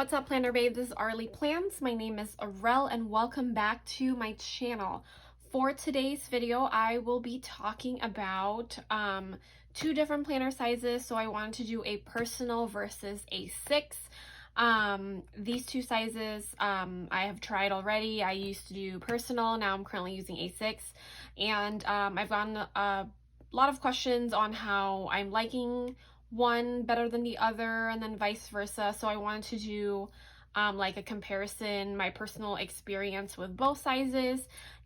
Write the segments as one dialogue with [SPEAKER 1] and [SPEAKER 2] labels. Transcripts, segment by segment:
[SPEAKER 1] What's up, Planner Babe? This is Arlie Plans. My name is Arel and welcome back to my channel. For today's video, I will be talking about two different planner sizes. So I wanted to do a personal versus A6. These two sizes I have tried already. I used to do personal, now I'm currently using A6. And I've gotten a lot of questions on how I'm liking one better than the other and then vice versa. So I wanted to do like a comparison, my personal experience with both sizes,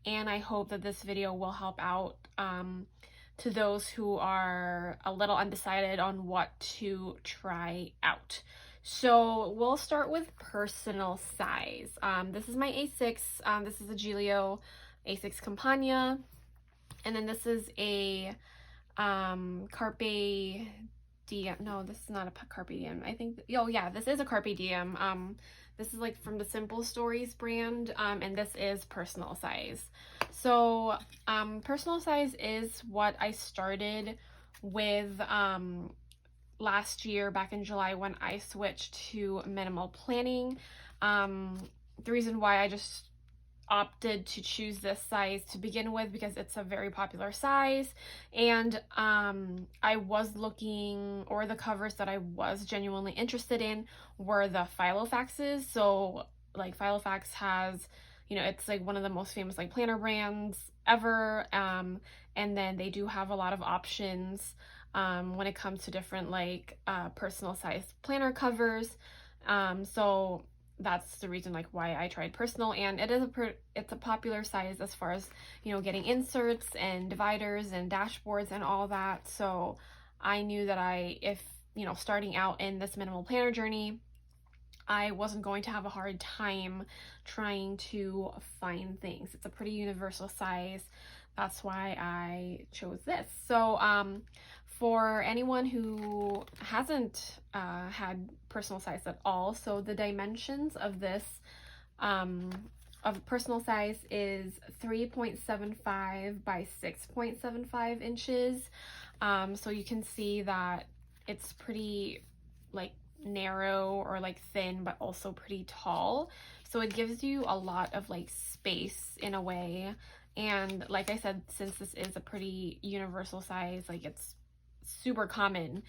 [SPEAKER 1] and I hope that this video will help out to those who are a little undecided on what to try out. So we'll start with personal size. This is my A6. This is a Giglio A6 Campagna, and then this is a Carpe Diem. No, this is not a Carpe Diem. I think, oh yeah, this is a Carpe Diem. This is like from the Simple Stories brand, and this is personal size. So personal size is what I started with last year back in July when I switched to minimal planning. The reason why I just opted to choose this size to begin with because it's a very popular size, and I was looking, or the covers that I was genuinely interested in were the Filofaxes. So like Filofax has, you know, it's like one of the most famous like planner brands ever, and then they do have a lot of options when it comes to different like personal size planner covers. So that's the reason like why I tried personal, and it's a popular size as far as, you know, getting inserts and dividers and dashboards and all that. So I knew that if you know, starting out in this minimal planner journey, I wasn't going to have a hard time trying to find things. It's a pretty universal size. That's why I chose this. So for anyone who hasn't had personal size at all, so the dimensions of this of personal size is 3.75 by 6.75 inches. So you can see that it's pretty like narrow or like thin, but also pretty tall. So it gives you a lot of like space in a way. And like I said, since this is a pretty universal size, like it's super common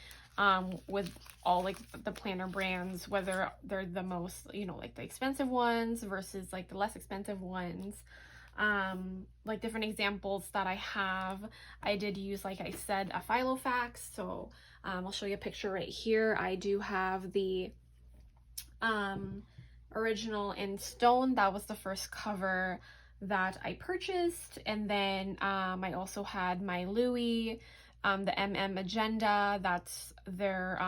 [SPEAKER 1] with all like the planner brands, whether they're the most, you know, like the expensive ones versus like the less expensive ones. Like different examples that I have, I did use, like I said, a Filofax. So I'll show you a picture right here. I do have the original in stone. That was the first cover that I purchased, and then I also had my Louis, the MM Agenda. That's their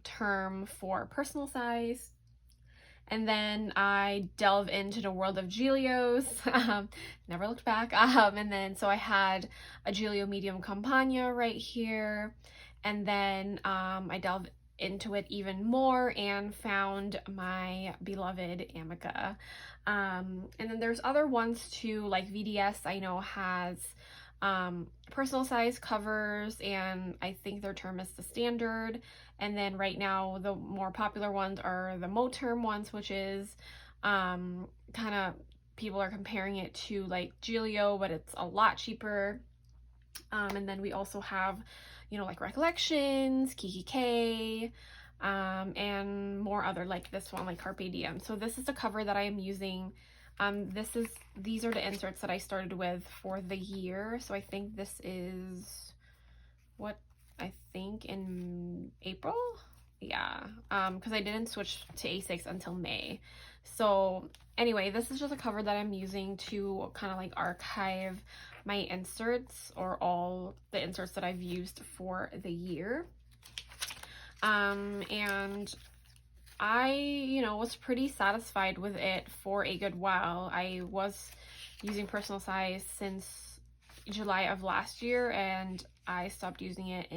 [SPEAKER 1] term for personal size. And then I delve into the world of Giglios, never looked back. And then so I had a Giglio Medium Campagna right here, and then I delved into it even more and found my beloved Amica. And then there's other ones too, like VDS I know has personal size covers, and I think their term is the standard. And then right now the more popular ones are the Moterm ones, which is kind of, people are comparing it to like Giglio, but it's a lot cheaper. And then we also have, you know, like Recollections, Kikki K, and more other, like this one, like Carpe Diem. So this is the cover that I am using. These are the inserts that I started with for the year. So I think this is what I think in April. Yeah, because I didn't switch to A6 until May. So anyway, this is just a cover that I'm using to kind of like archive my inserts, or all the inserts that I've used for the year. And I, you know, was pretty satisfied with it for a good while. I was using personal size since July of last year, and I stopped using it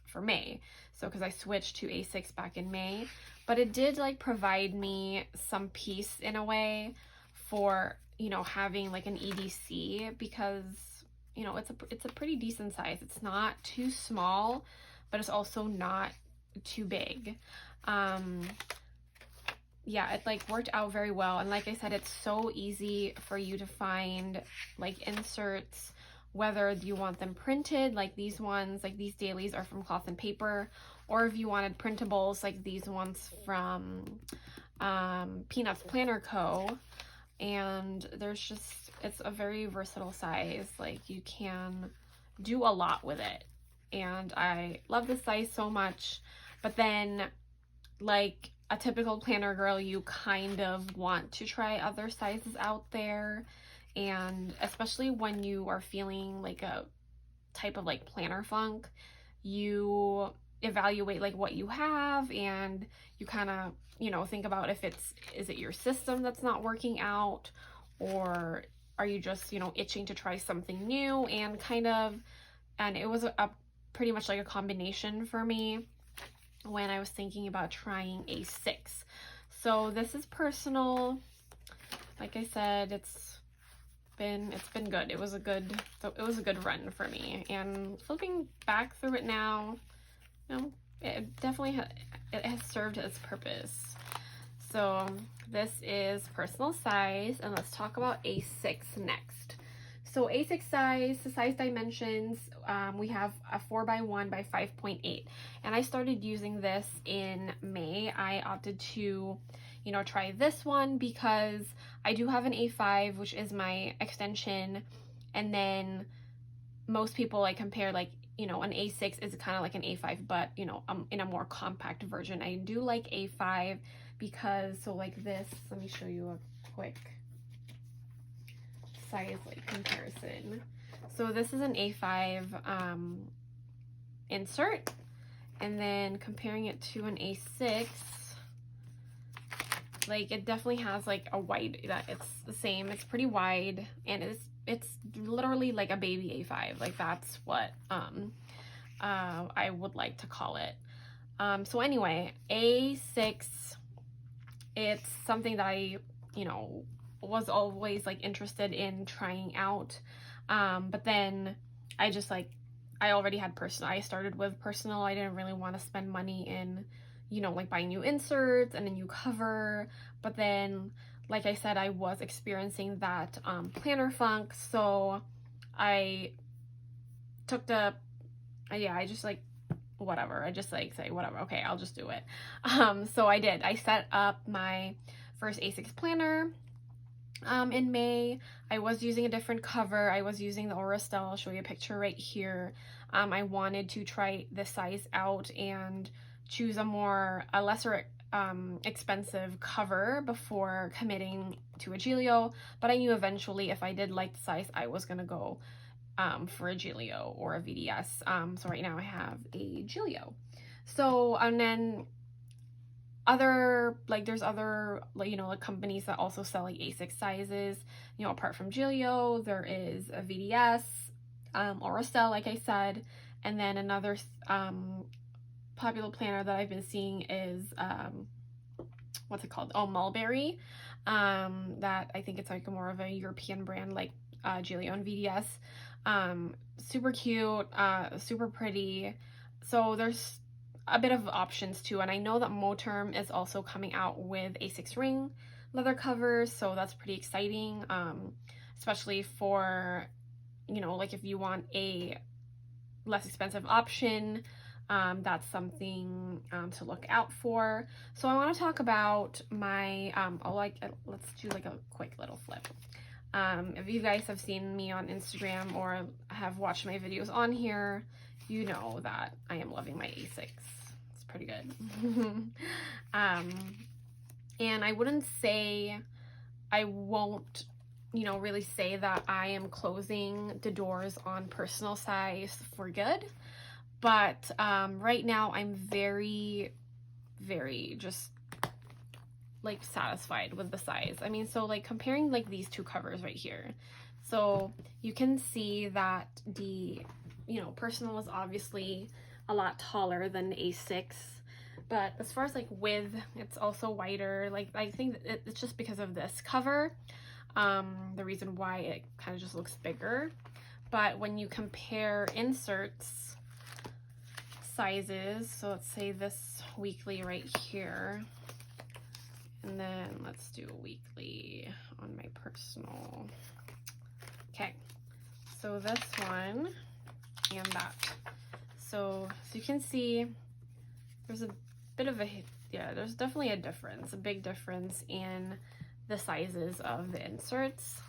[SPEAKER 1] for May. So because I switched to A6 back in May, but it did like provide me some peace in a way for, you know, having like an EDC, because, you know, it's a pretty decent size. It's not too small, but it's also not too big. yeah, it like worked out very well. And like I said, it's so easy for you to find like inserts, whether you want them printed, like these ones, like these dailies are from Cloth and Paper, or if you wanted printables, like these ones from Peanuts Planner Co. And there's just, it's a very versatile size. Like you can do a lot with it. And I love this size so much. But then, like a typical planner girl, you kind of want to try other sizes out there. And especially when you are feeling like a type of like planner funk, you evaluate like what you have, and you kind of, you know, think about if is it your system that's not working out, or are you just, you know, itching to try something new, and kind of, and it was a pretty much like a combination for me when I was thinking about trying a 6. So this is personal. Like I said, it's been good. It was a good run for me. And flipping back through it now, you know, it definitely it has served its purpose. So this is personal size, and let's talk about A6 next. So A6 size, the size dimensions, we have a 4x1 by 5.8, and I started using this in May. I opted to, you know, try this one because I do have an A5, which is my extension, and then most people like compare, like, you know, an A6 is kind of like an A5, but, you know, in a more compact version. I do like A5 because, so like this, let me show you a quick size like comparison. So this is an A5 insert, and then comparing it to an A6, like it definitely has like a wide, that it's the same, it's pretty wide, and it's literally like a baby A5. Like that's what I would like to call it. So anyway, A6, it's something that I, you know, was always like interested in trying out, but then I just like, I already had personal. I started with personal. I didn't really want to spend money in, you know, like buying new inserts and a new cover. But then, like I said, I was experiencing that planner funk, so I took the, yeah, I just like, whatever, I just like say whatever, okay, I'll just do it. So I did. I set up my first A6 planner in May. I was using a different cover. I was using the Aurastelle. I'll show you a picture right here. I wanted to try this size out and choose a lesser expensive cover before committing to a Giglio, but I knew eventually if I did like the size, I was gonna go for a Giglio or a VDS. So right now I have a Giglio. So, and then there's other, like, you know, like companies that also sell like A6 sizes, you know, apart from Giglio. There is a VDS, Aurastelle, like I said, and then another popular planner that I've been seeing is what's it called? Oh, Mulberry. That I think it's like more of a European brand, like Giglio and VDS. Super cute, super pretty. So there's a bit of options too, and I know that Moterm is also coming out with A6 ring leather covers, so that's pretty exciting, especially for, you know, like if you want a less expensive option, that's something to look out for. So I want to talk about my let's do like a quick little flip. If you guys have seen me on Instagram or have watched my videos on here, you know that I am loving my A6. It's pretty good. And I wouldn't say, I won't, you know, really say that I am closing the doors on personal size for good. But right now I'm very, very just like satisfied with the size. I mean, so like comparing like these two covers right here, so you can see that the, you know, personal is obviously a lot taller than A6, but as far as like width, it's also wider. Like I think it's just because of this cover, the reason why it kind of just looks bigger. But when you compare inserts sizes, so let's say this weekly right here, And then let's do a weekly on my personal. Okay, so this one and that. So you can see there's a bit of a, yeah, there's definitely a difference, a big difference in the sizes of the inserts.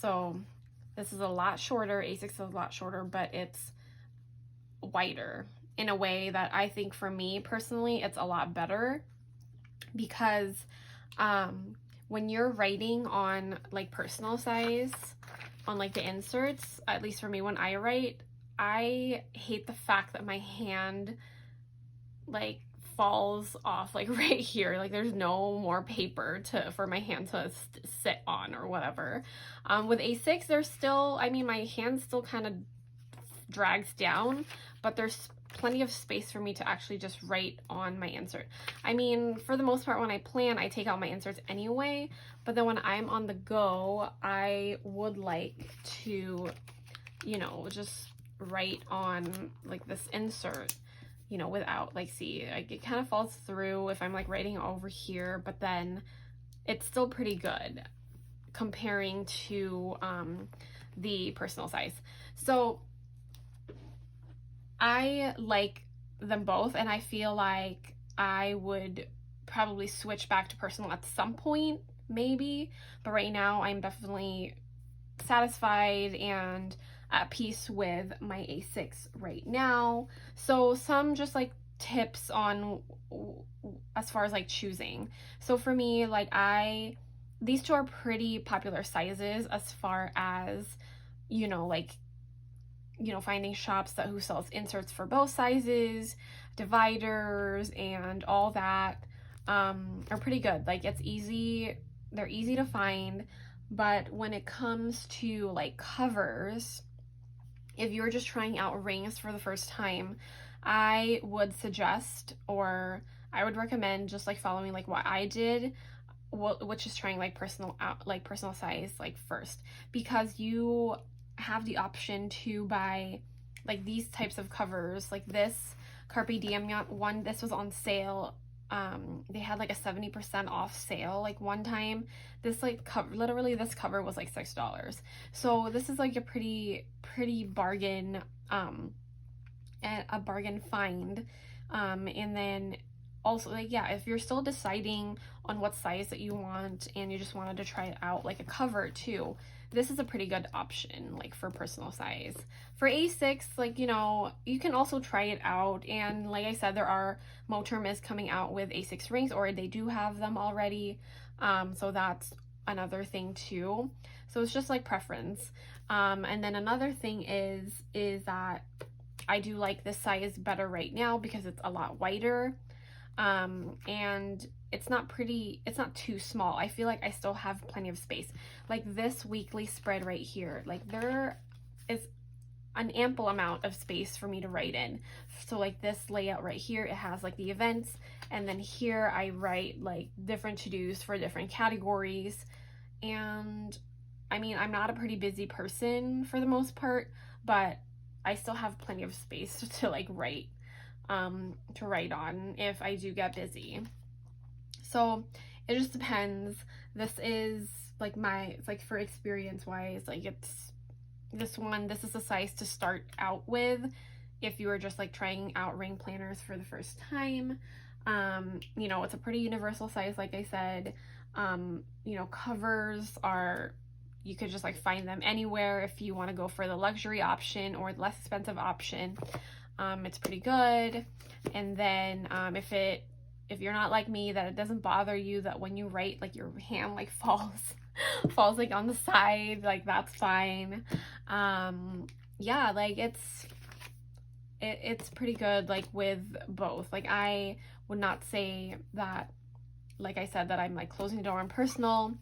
[SPEAKER 1] So this is a lot shorter, A6 is a lot shorter, but it's wider in a way that I think for me personally, it's a lot better because when you're writing on like personal size, on like the inserts, at least for me when I write, I hate the fact that my hand like falls off like right here, like there's no more paper for my hand to sit on or whatever. With A6 there's still, I mean, my hand still kind of drags down, but there's plenty of space for me to actually just write on my insert. I mean, for the most part when I plan, I take out my inserts anyway, but then when I'm on the go, I would like to, you know, just write on like this insert, you know, without like, see, like it kind of falls through if I'm like writing over here, but then it's still pretty good comparing to the personal size. So I like them both, and I feel like I would probably switch back to personal at some point, maybe, but right now I'm definitely satisfied and at peace with my A6 right now. So some just like tips on as far as like choosing. So for me, like these two are pretty popular sizes as far as, you know, like, you know, finding shops who sells inserts for both sizes, dividers, and all that are pretty good. Like it's easy, they're easy to find. But when it comes to like covers, if you're just trying out rings for the first time, I would suggest, or I would recommend just like following like what I did, which is trying like personal size like first, because you have the option to buy like these types of covers, like this Carpe Diem one. This was on sale. They had like a 70% off sale like one time. This like cover, literally this cover was like $6. So this is like a pretty bargain, a bargain find. And then also, like, yeah, if you're still deciding on what size that you want and you just wanted to try it out like a cover too, this is a pretty good option like for personal size. For A6, like, you know, you can also try it out, and like I said, there are Moterm is coming out with A6 rings, or they do have them already, so that's another thing too. So it's just like preference. And then another thing is that I do like this size better right now because it's a lot wider, and it's not too small. I feel like I still have plenty of space. Like this weekly spread right here, like there is an ample amount of space for me to write in. So like this layout right here, it has like the events, and then here I write like different to-dos for different categories. And I mean, I'm not a pretty busy person for the most part, but I still have plenty of space to like write on if I do get busy. So it just depends. This is like it's like for experience wise, like it's this is the size to start out with if you were just like trying out ring planners for the first time. You know, it's a pretty universal size, like I said. You know, covers are, you could just like find them anywhere. If you want to go for the luxury option or the less expensive option, it's pretty good. And then if you're not like me, that it doesn't bother you that when you write like your hand like falls like on the side, like that's fine. Yeah, like it's pretty good like with both. Like I would not say that, like I said, that I'm like closing the door on personal.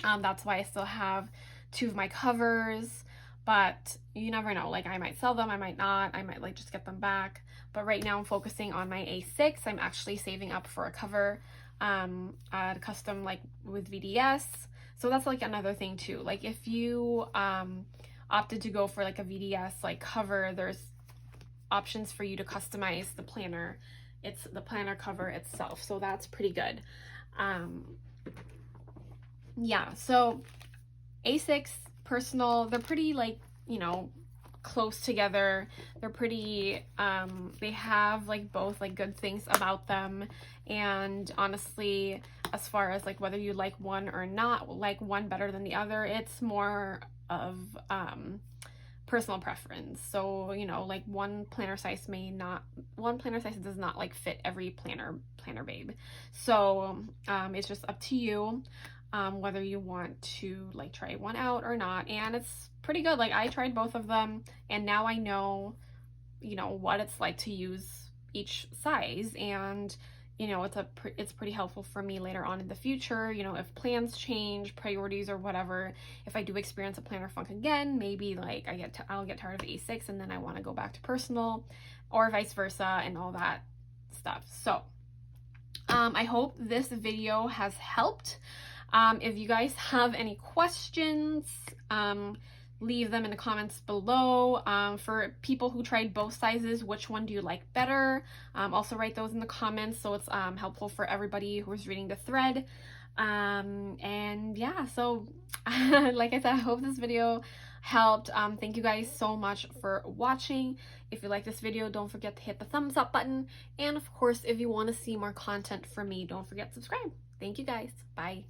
[SPEAKER 1] That's why I still have 2 of my covers, but you never know, like I might sell them, I might not, I might like just get them back. But right now I'm focusing on my A6. I'm actually saving up for a cover at custom like with VDS. So that's like another thing too. Like if you opted to go for like a VDS like cover, there's options for you to customize the planner. It's the planner cover itself, so that's pretty good. Yeah, so A6, personal, they're pretty like, you know, close together. They're pretty, they have like both like good things about them. And honestly, as far as like whether you like one or not, like one better than the other, it's more of personal preference. So, you know, like one planner size does not like fit every planner babe. So it's just up to you whether you want to like try one out or not. And it's pretty good. Like, I tried both of them, and now I know, you know, what it's like to use each size. And you know, it's pretty helpful for me later on in the future, you know, if plans change, priorities or whatever. If I do experience a planner funk again, maybe like I'll get tired of A6 and then I want to go back to personal, or vice versa, and all that stuff. So I hope this video has helped. If you guys have any questions, leave them in the comments below. For people who tried both sizes, which one do you like better? Also write those in the comments so it's helpful for everybody who is reading the thread. And yeah, so like I said, I hope this video helped. Thank you guys so much for watching. If you like this video, don't forget to hit the thumbs up button. And of course, if you want to see more content from me, don't forget to subscribe. Thank you guys. Bye.